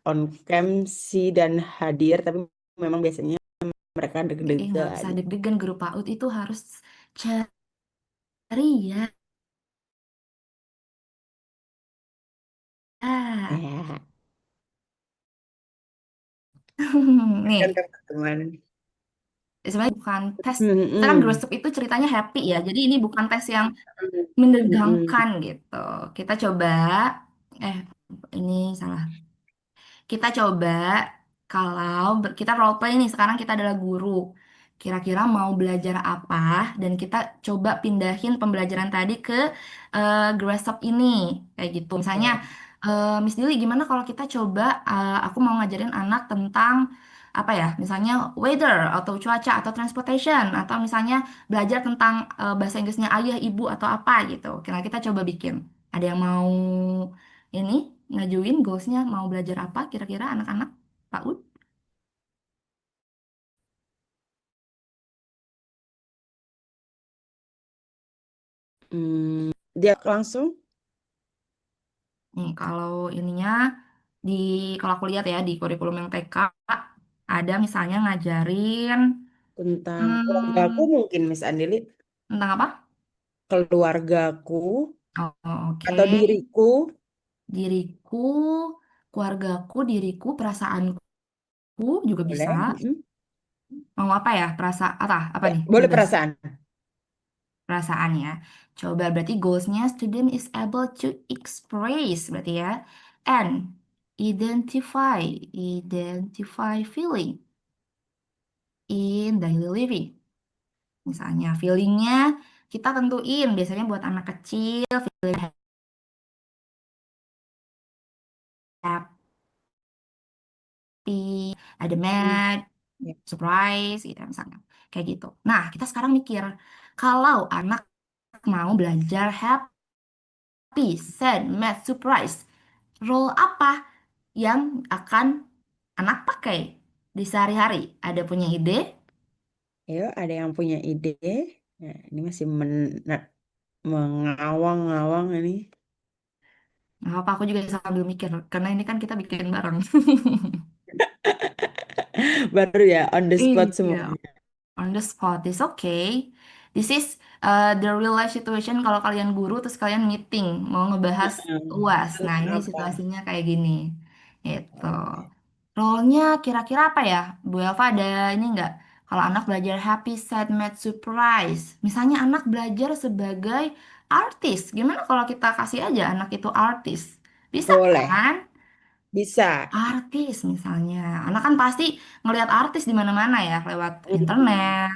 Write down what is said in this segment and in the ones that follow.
on cam sih dan hadir, tapi memang biasanya mereka Nggak usah deg-degan. deg-degan, guru PAUD itu harus ceria. Ya, Nih, kan teman-teman. sebenarnya bukan tes. Kita kan Mm-mm. Growth Up itu ceritanya happy ya. Jadi ini bukan tes yang Mm-mm. menegangkan gitu. Kita coba, eh ini salah. Kita coba kalau kita role play nih, sekarang kita adalah guru. Kira-kira mau belajar apa dan kita coba pindahin pembelajaran tadi ke Grasshop ini. Kayak gitu. Misalnya, Oke. Miss Dili gimana kalau kita coba aku mau ngajarin anak tentang apa ya? Misalnya weather atau cuaca atau transportation atau misalnya belajar tentang bahasa Inggrisnya ayah, ibu atau apa gitu. Kira kita coba bikin. Ada yang mau ini ngajuin goalsnya mau belajar apa kira-kira anak-anak Pak Ud? Dia langsung Nih kalau ininya di kalau aku lihat ya di kurikulum yang TK ada misalnya ngajarin tentang keluargaku hmm, mungkin, Miss Andili. tentang apa? Keluargaku Oh, oke. atau diriku. Diriku, keluargaku, diriku, perasaanku juga bisa. Boleh. Mm-mm. Mau apa ya? Apa Ya, nih? boleh Bebas. perasaan. Perasaan ya. Coba berarti goalsnya student is able to express berarti ya. And identify feeling in daily living. Misalnya feelingnya kita tentuin biasanya buat anak kecil feeling happy, ada Hmm. mad, Ya. surprise gitu misalnya. Kayak gitu. Nah, kita sekarang mikir kalau anak mau belajar happy, sad, mad, surprise. Role apa yang akan anak pakai di sehari-hari? Ada punya ide? Ayo, ada yang punya ide? Nah, ini masih mengawang-awang ini. Nggak apa, aku juga sambil mikir, karena ini kan kita bikin bareng. Baru ya, on the spot Iya, semuanya. on the spot is okay. This is the real life situation kalau kalian guru terus kalian meeting mau ngebahas UAS. Nah, Tentang ini apa? situasinya kayak gini. Gitu. Oke. Role-nya kira-kira apa ya? Bu Elva ada ini nggak? Kalau anak belajar happy, sad, mad, surprise. Misalnya anak belajar sebagai artis. Gimana kalau kita kasih aja anak itu artis? Bisa Boleh, kan? bisa. Artis misalnya. Anak kan pasti ngelihat artis di mana-mana ya, lewat Hmm. internet,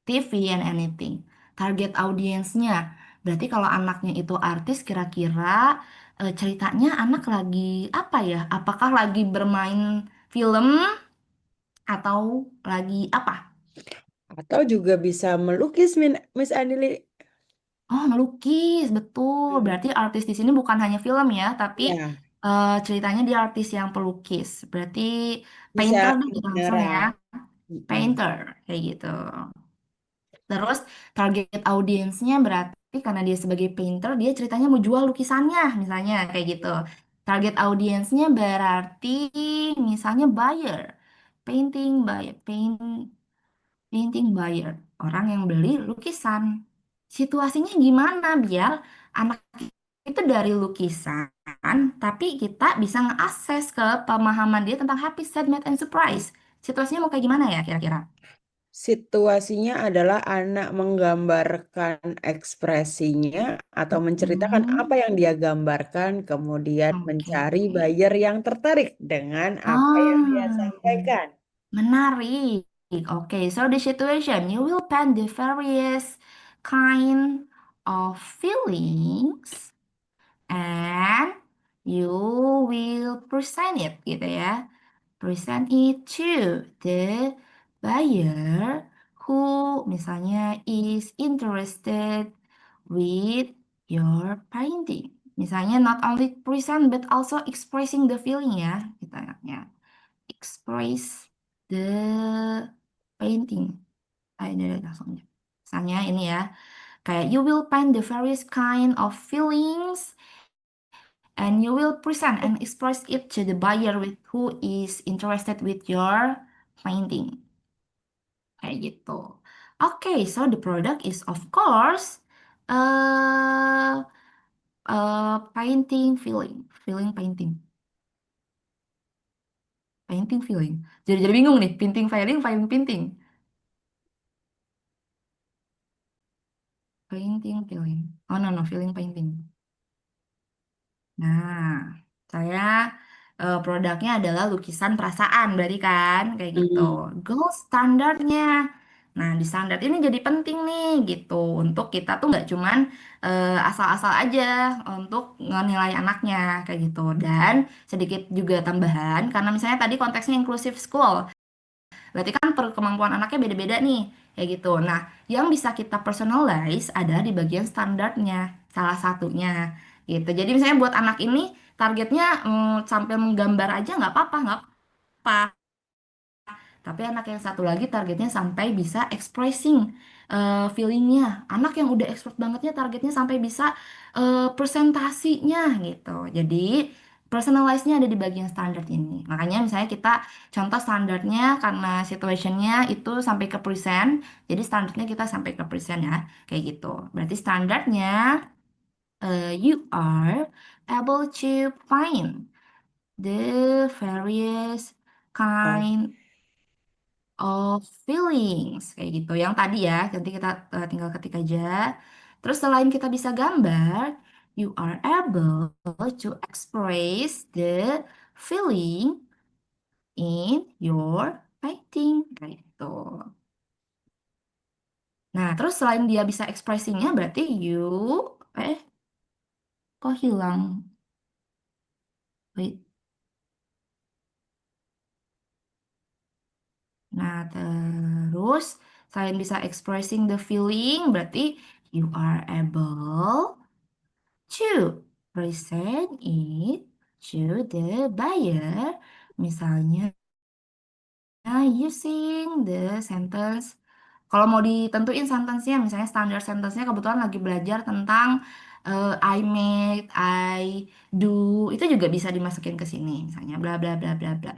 TV, and anything. Target audiensnya. Berarti kalau anaknya itu artis, kira-kira ceritanya anak lagi apa ya? Apakah lagi bermain film atau lagi apa? Atau juga bisa melukis, Miss Andili. Oh, melukis, betul. Hmm. Berarti artis di sini bukan hanya film ya, tapi Ya, ceritanya dia artis yang pelukis. Berarti bisa painter deh langsung ya, beneran. Mm-mm. painter kayak gitu. Terus target audiensnya berarti karena dia sebagai painter, dia ceritanya mau jual lukisannya, misalnya kayak gitu. Target audiensnya berarti misalnya buyer, painting buyer, orang yang beli lukisan. Situasinya gimana biar anak itu dari lukisan, tapi kita bisa ngeakses ke pemahaman dia tentang happy, sad, mad, and surprise. Situasinya mau kayak gimana ya kira-kira? Situasinya adalah anak menggambarkan ekspresinya atau menceritakan apa Hmm, yang dia gambarkan, kemudian oke. mencari buyer yang tertarik dengan apa yang dia Ah, sampaikan. menarik. Okay, so the situation, you will paint the various kind of feelings and you will present it gitu ya. Present it to the buyer who misalnya is interested with your painting. Misalnya not only present but also expressing the feeling ya, kita ya. Express the painting. Ini langsung aja. Misalnya ini ya, kayak you will paint the various kind of feelings and you will present and express it to the buyer with who is interested with your painting. Kayak gitu. Oke, so the product is of course uh, painting feeling, feeling painting, painting feeling. Jadi bingung nih, painting feeling, feeling painting, painting feeling. Oh no no, feeling painting. Nah, saya produknya adalah lukisan perasaan, berarti kan kayak gitu. Hmm. Gold standarnya. Nah, di standar ini jadi penting nih gitu untuk kita tuh nggak cuman asal-asal aja untuk nilai anaknya kayak gitu. Dan sedikit juga tambahan karena misalnya tadi konteksnya inclusive school. Berarti kan kemampuan anaknya beda-beda nih, kayak gitu. Nah, yang bisa kita personalize adalah di bagian standarnya, salah satunya, gitu. Jadi misalnya buat anak ini targetnya sampai menggambar aja nggak apa-apa, nggak apa. Tapi anak yang satu lagi targetnya sampai bisa expressing feelingnya. Anak yang udah expert bangetnya targetnya sampai bisa presentasinya gitu. Jadi personalize-nya ada di bagian standar ini. Makanya misalnya kita contoh standarnya karena situationnya itu sampai ke present. Jadi standarnya kita sampai ke present ya. Kayak gitu. Berarti standarnya you are able to find the various Oh, kind of feelings kayak gitu. Yang tadi ya, nanti kita tinggal ketik aja. Terus selain kita bisa gambar, you are able to express the feeling in your painting kayak gitu. Nah, terus selain dia bisa ekspresinya, berarti you eh kok hilang? Wait. Nah, terus selain bisa expressing the feeling, berarti you are able to present it to the buyer, misalnya using the sentence. Kalau mau ditentuin sentence-nya, misalnya standar sentence-nya kebetulan lagi belajar tentang I made, I do, itu juga bisa dimasukin ke sini, misalnya bla bla bla bla bla.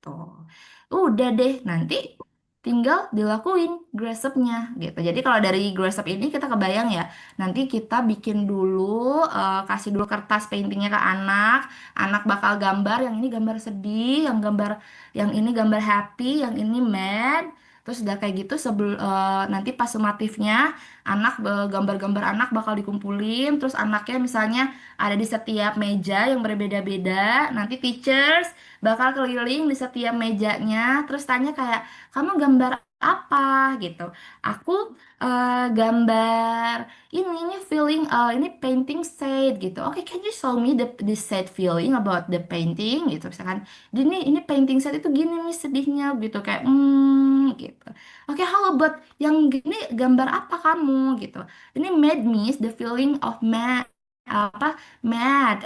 Tuh. Udah deh, nanti tinggal dilakuin dress up-nya gitu. Jadi kalau dari dress up ini kita kebayang ya, nanti kita bikin dulu, kasih dulu kertas paintingnya ke anak, anak bakal gambar, yang ini gambar sedih, yang ini gambar happy, yang ini mad. Terus udah kayak gitu nanti pas sumatifnya gambar-gambar anak bakal dikumpulin, terus anaknya misalnya ada di setiap meja yang berbeda-beda. Nanti teachers bakal keliling di setiap mejanya terus tanya kayak kamu gambar apa gitu. Aku gambar ini feeling ini painting sad gitu. Oke, can you show me the sad feeling about the painting gitu misalkan. Ini painting sad itu gini nih sedihnya gitu kayak gitu. Oke, how about yang gini gambar apa kamu gitu. Ini made me the feeling of mad.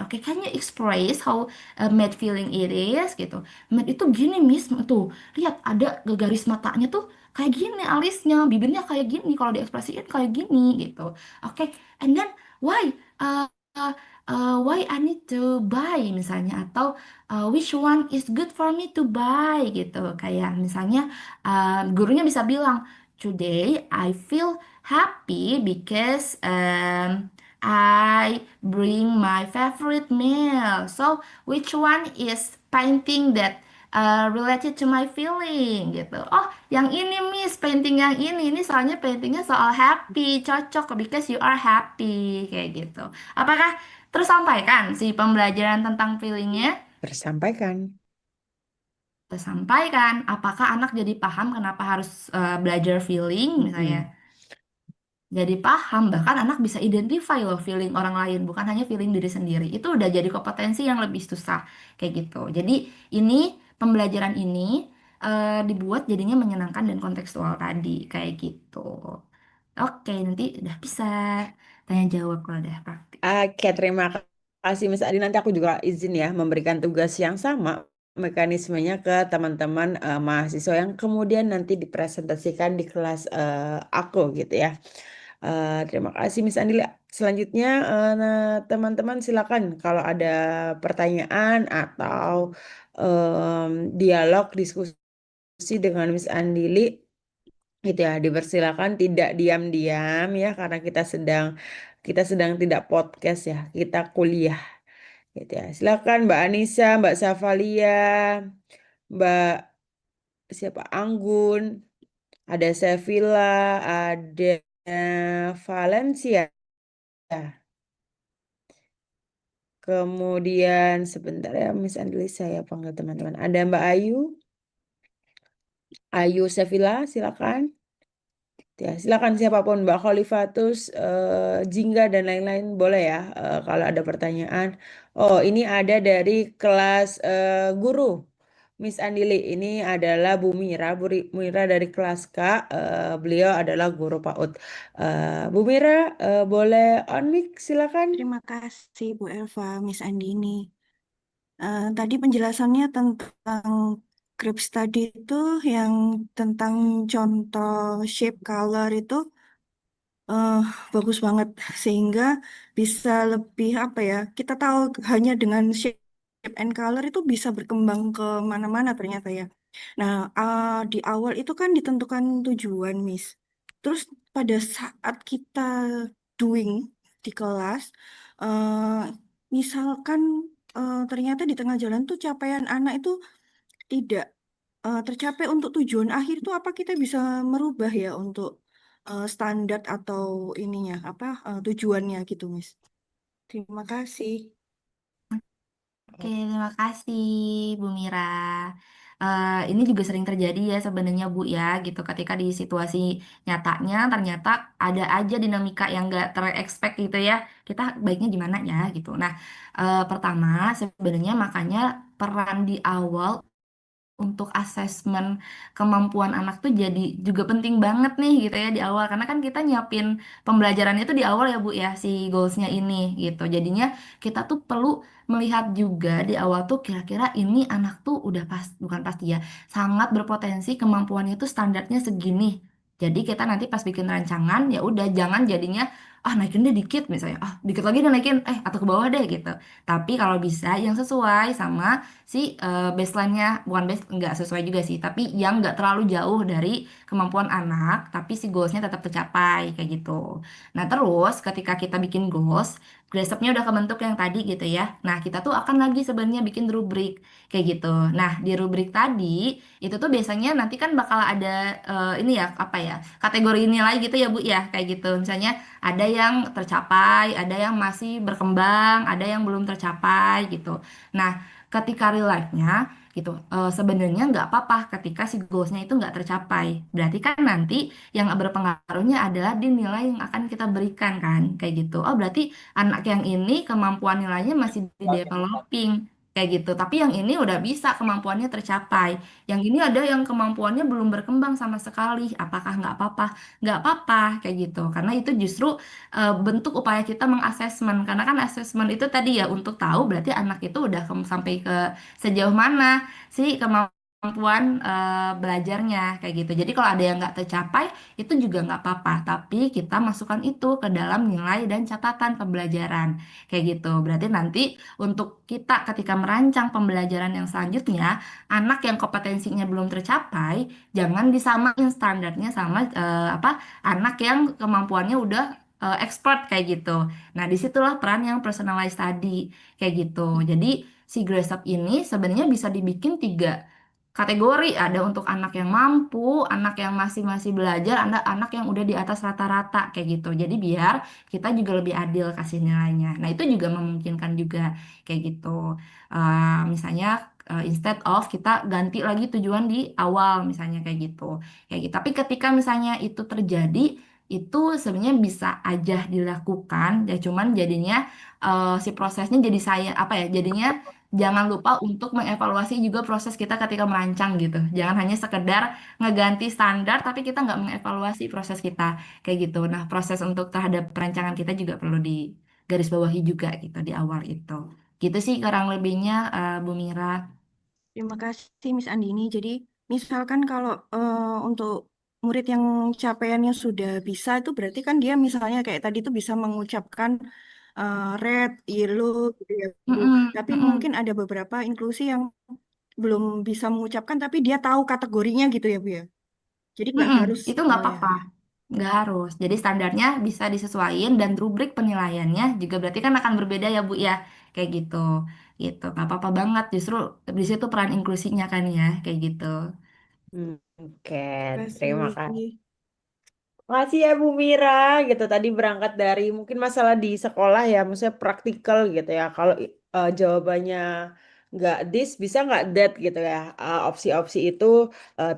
Oke, can you express how mad feeling it is gitu. Mad itu gini miss tuh. Lihat ada garis matanya tuh kayak gini alisnya, bibirnya kayak gini kalau diekspresiin kayak gini gitu. Oke, and then why uh, uh, why I need to buy misalnya atau which one is good for me to buy gitu. Kayak misalnya gurunya bisa bilang today I feel happy because I bring my favorite meal. So, which one is painting that related to my feeling gitu. Oh, yang ini Miss, painting yang ini soalnya paintingnya soal happy, cocok because you are happy kayak gitu. Apakah tersampaikan si pembelajaran tentang feelingnya? tersampaikan. Tersampaikan. Apakah anak jadi paham kenapa harus belajar feeling misalnya? Mm-mm. Jadi paham, bahkan anak bisa identify loh feeling orang lain, bukan hanya feeling diri sendiri. Itu udah jadi kompetensi yang lebih susah, kayak gitu. Jadi ini pembelajaran ini dibuat jadinya menyenangkan dan kontekstual tadi, kayak gitu. Oke, nanti udah bisa tanya jawab kalau udah praktik. Oke, terima kasih Mas Adi. Nanti aku juga izin ya memberikan tugas yang sama mekanismenya ke teman-teman mahasiswa yang kemudian nanti dipresentasikan di kelas aku gitu ya. Terima kasih Miss Andila. Selanjutnya, nah, teman-teman silakan kalau ada pertanyaan atau dialog diskusi dengan Miss Andili, gitu ya, dipersilakan tidak diam-diam ya, karena kita sedang tidak podcast ya, kita kuliah, gitu ya. Silakan Mbak Anissa, Mbak Safalia, Mbak siapa Anggun, ada Sevilla, ada Valencia. Kemudian sebentar ya Miss Andli saya panggil teman-teman. Ada Mbak Ayu, Ayu Sevilla, silakan. Ya, silakan siapapun Mbak Khalifatus, Jingga dan lain-lain boleh ya, kalau ada pertanyaan. Oh, ini ada dari kelas guru Miss Andili. Ini adalah Bu Mira, Mira dari kelas K. Beliau adalah guru PAUD. Bu Mira, boleh on mic silakan. Terima kasih Bu Elva, Miss Andini. Tadi penjelasannya tentang group study itu yang tentang contoh shape color itu eh, bagus banget sehingga bisa lebih apa ya, kita tahu hanya dengan shape and color itu bisa berkembang ke mana-mana ternyata ya. Nah, di awal itu kan ditentukan tujuan, Miss. Terus pada saat kita doing di kelas, eh, misalkan ternyata di tengah jalan tuh capaian anak itu tidak tercapai untuk tujuan akhir itu apa kita bisa merubah ya untuk standar atau ininya apa tujuannya gitu, Miss. Terima kasih. Oke, terima kasih Bu Mira. Ini juga sering terjadi ya sebenarnya Bu ya, gitu. Ketika di situasi nyatanya ternyata ada aja dinamika yang nggak terexpect gitu ya. Kita baiknya gimana ya gitu. Nah, pertama sebenarnya makanya peran di awal untuk asesmen kemampuan anak tuh jadi juga penting banget nih gitu ya di awal karena kan kita nyiapin pembelajaran itu di awal ya Bu ya si goalsnya ini gitu jadinya kita tuh perlu melihat juga di awal tuh kira-kira ini anak tuh udah pas bukan pasti ya sangat berpotensi kemampuannya tuh standarnya segini jadi kita nanti pas bikin rancangan ya udah jangan jadinya naikin deh dikit misalnya dikit lagi deh naikin atau ke bawah deh gitu tapi kalau bisa yang sesuai sama si baseline-nya bukan nggak sesuai juga sih tapi yang nggak terlalu jauh dari kemampuan anak tapi si goals-nya tetap tercapai kayak gitu nah terus ketika kita bikin goals resepnya udah kebentuk yang tadi gitu ya nah kita tuh akan lagi sebenarnya bikin rubrik kayak gitu nah di rubrik tadi itu tuh biasanya nanti kan bakal ada ini ya apa ya kategori nilai gitu ya Bu ya kayak gitu misalnya ada yang tercapai ada yang masih berkembang ada yang belum tercapai gitu nah ketika real life-nya gitu sebenarnya nggak apa-apa ketika si goals-nya itu nggak tercapai berarti kan nanti yang berpengaruhnya adalah di nilai yang akan kita berikan kan kayak gitu oh berarti anak yang ini kemampuan nilainya masih di developing kayak gitu tapi yang ini udah bisa kemampuannya tercapai yang ini ada yang kemampuannya belum berkembang sama sekali apakah nggak apa-apa kayak gitu karena itu justru bentuk upaya kita mengasesmen karena kan asesmen itu tadi ya untuk tahu berarti anak itu udah sampai ke sejauh mana sih kemampuan belajarnya kayak gitu. Jadi kalau ada yang nggak tercapai itu juga nggak apa-apa, tapi kita masukkan itu ke dalam nilai dan catatan pembelajaran kayak gitu. Berarti nanti untuk kita ketika merancang pembelajaran yang selanjutnya, anak yang kompetensinya belum tercapai, jangan disamain standarnya sama apa anak yang kemampuannya udah expert kayak gitu. Nah, disitulah peran yang personalized tadi kayak gitu. Jadi si Grace Up ini sebenarnya bisa dibikin tiga kategori. Ada untuk anak yang mampu, anak yang masih masih belajar, ada anak yang udah di atas rata-rata kayak gitu. Jadi biar kita juga lebih adil kasih nilainya. Nah, itu juga memungkinkan juga kayak gitu. Misalnya instead of kita ganti lagi tujuan di awal misalnya kayak gitu. Kayak gitu. Tapi ketika misalnya itu terjadi itu sebenarnya bisa aja dilakukan ya cuman jadinya si prosesnya jadi saya apa ya jadinya jangan lupa untuk mengevaluasi juga proses kita ketika merancang gitu jangan hanya sekedar ngeganti standar tapi kita nggak mengevaluasi proses kita kayak gitu nah proses untuk terhadap perancangan kita juga perlu di garis bawahi juga gitu di awal itu gitu sih kurang lebihnya Bu Mira. Terima kasih Miss Andini. Jadi misalkan kalau untuk murid yang capaiannya sudah bisa itu berarti kan dia misalnya kayak tadi itu bisa mengucapkan red, yellow gitu ya Bu. Mm-mm, Tapi mm-mm. mungkin ada beberapa inklusi yang belum bisa mengucapkan tapi dia tahu kategorinya gitu ya Bu ya. Jadi nggak Mm-mm, harus itu nggak oh ya apa-apa, ya. nggak harus. Jadi standarnya bisa disesuaikan dan rubrik penilaiannya juga berarti kan akan berbeda ya Bu ya, kayak gitu. Gitu, nggak apa-apa banget. Justru di situ peran inklusinya kan ya, kayak gitu. Oke, Terima terima kasih. kasih. Makasih ya Bu Mira gitu. Tadi berangkat dari mungkin masalah di sekolah ya, maksudnya praktikal gitu ya. Kalau jawabannya nggak this, bisa nggak that gitu ya. Opsi-opsi itu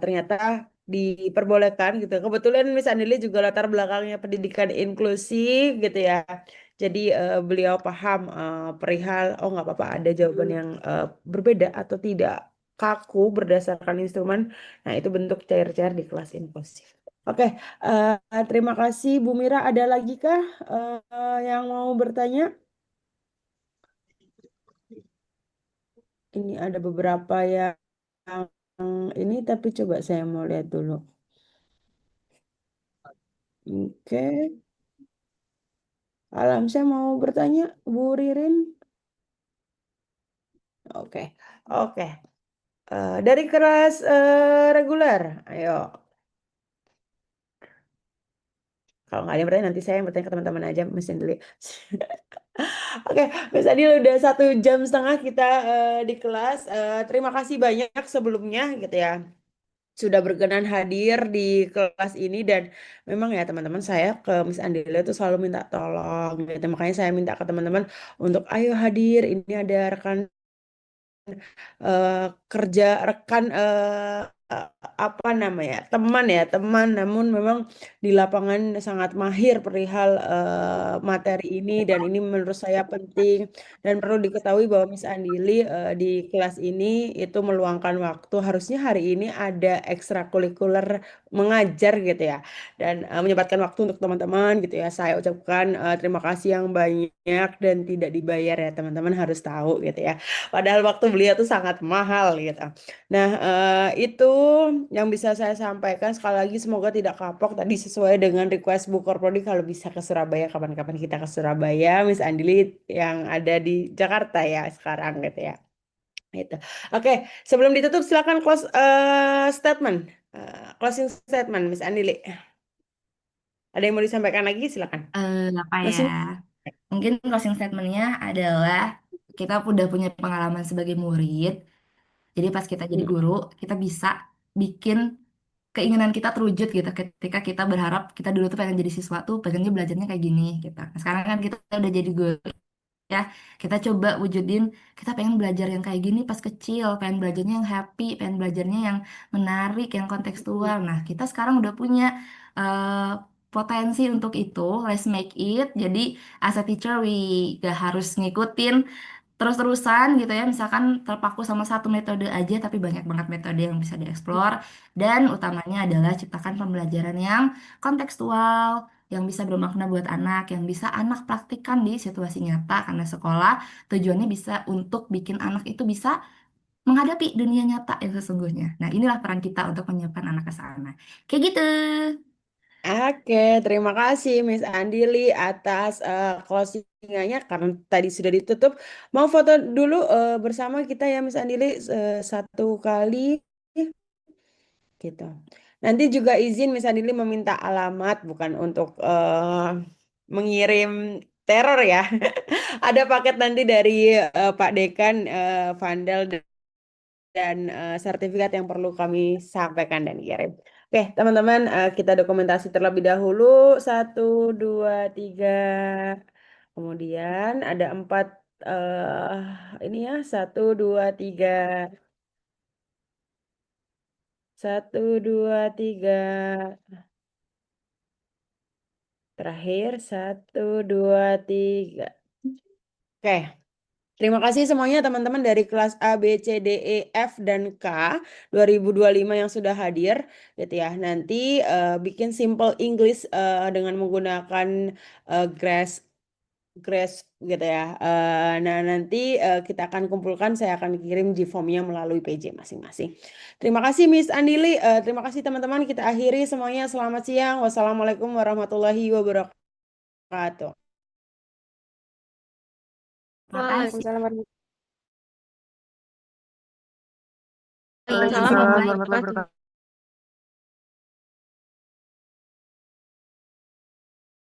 ternyata diperbolehkan gitu. Kebetulan Miss Andili juga latar belakangnya pendidikan inklusif gitu ya. Jadi beliau paham perihal, oh nggak apa-apa ada jawaban yang berbeda atau tidak kaku berdasarkan instrumen. Nah itu bentuk cair-cair di kelas inklusif. Oke, terima kasih Bu Mira. Ada lagi kah yang mau bertanya? Ini ada beberapa yang ini, tapi coba saya mau lihat dulu. Oke, Alam saya mau bertanya, Bu Ririn. Oke, oke. Dari kelas reguler, ayo. Kalau nggak ada yang bertanya, nanti saya yang bertanya ke teman-teman aja, mesin dulu. Oke, Mas Adil udah 1 jam setengah kita di kelas. Terima kasih banyak sebelumnya gitu ya. Sudah berkenan hadir di kelas ini dan memang ya teman-teman saya ke Miss Andila itu selalu minta tolong gitu. Makanya saya minta ke teman-teman untuk ayo hadir. Ini ada rekan eh, kerja rekan eh, apa namanya teman ya teman namun memang di lapangan sangat mahir perihal materi ini dan ini menurut saya penting dan perlu diketahui bahwa Miss Andili di kelas ini itu meluangkan waktu harusnya hari ini ada ekstrakurikuler mengajar gitu ya dan menyempatkan waktu untuk teman-teman gitu ya saya ucapkan terima kasih yang banyak dan tidak dibayar ya teman-teman harus tahu gitu ya. Padahal waktu beliau tuh sangat mahal gitu. Nah, itu yang bisa saya sampaikan. Sekali lagi semoga tidak kapok. Tadi sesuai dengan request Bu Korprodi kalau bisa ke Surabaya, kapan-kapan kita ke Surabaya. Miss Andili yang ada di Jakarta ya sekarang gitu ya. Itu. Oke, sebelum ditutup silakan close statement. Closing statement Miss Andili. Ada yang mau disampaikan lagi silakan. Apa ya? Closing. Mungkin closing statementnya adalah kita udah punya pengalaman sebagai murid. Jadi pas kita jadi Hmm. guru, kita bisa bikin keinginan kita terwujud gitu. Ketika kita berharap kita dulu tuh pengen jadi siswa tuh, pengennya belajarnya kayak gini gitu. Nah, sekarang kan kita udah jadi guru ya, kita coba wujudin kita pengen belajar yang kayak gini pas kecil, pengen belajarnya yang happy, pengen belajarnya yang menarik, yang kontekstual. Nah, kita sekarang udah punya eh, potensi untuk itu, let's make it. Jadi as a teacher we gak harus ngikutin terus-terusan gitu ya, misalkan terpaku sama satu metode aja, tapi banyak banget metode yang bisa dieksplor. Dan utamanya adalah ciptakan pembelajaran yang kontekstual, yang bisa bermakna buat anak, yang bisa anak praktikkan di situasi nyata, karena sekolah tujuannya bisa untuk bikin anak itu bisa menghadapi dunia nyata yang sesungguhnya. Nah, inilah peran kita untuk menyiapkan anak ke sana. Kayak gitu. Oke, terima kasih Miss Andili atas closingannya karena tadi sudah ditutup. Mau foto dulu bersama kita ya Miss Andili 1 kali gitu. Nanti juga izin Miss Andili meminta alamat bukan untuk mengirim teror ya. Ada paket nanti dari Pak Dekan, Vandal dan sertifikat yang perlu kami sampaikan dan kirim. Oke, teman-teman, kita dokumentasi terlebih dahulu. 1, 2, 3. Kemudian ada 4. Ini ya, 1, 2, 3. 1, 2, 3. Terakhir, 1, 2, 3. Oke. Terima kasih semuanya teman-teman dari kelas A, B, C, D, E, F, dan K 2025 yang sudah hadir gitu ya. Nanti bikin simple English dengan menggunakan Grace Grace gitu ya. Nah, nanti kita akan kumpulkan, saya akan kirim di formnya melalui PJ masing-masing. Terima kasih Miss Andili, terima kasih teman-teman. Kita akhiri semuanya. Selamat siang. Wassalamualaikum warahmatullahi wabarakatuh. Terima kasih. Waalaikumsalam warahmatullahi Bye. wabarakatuh. Bye. Warahmatullahi wabarakatuh.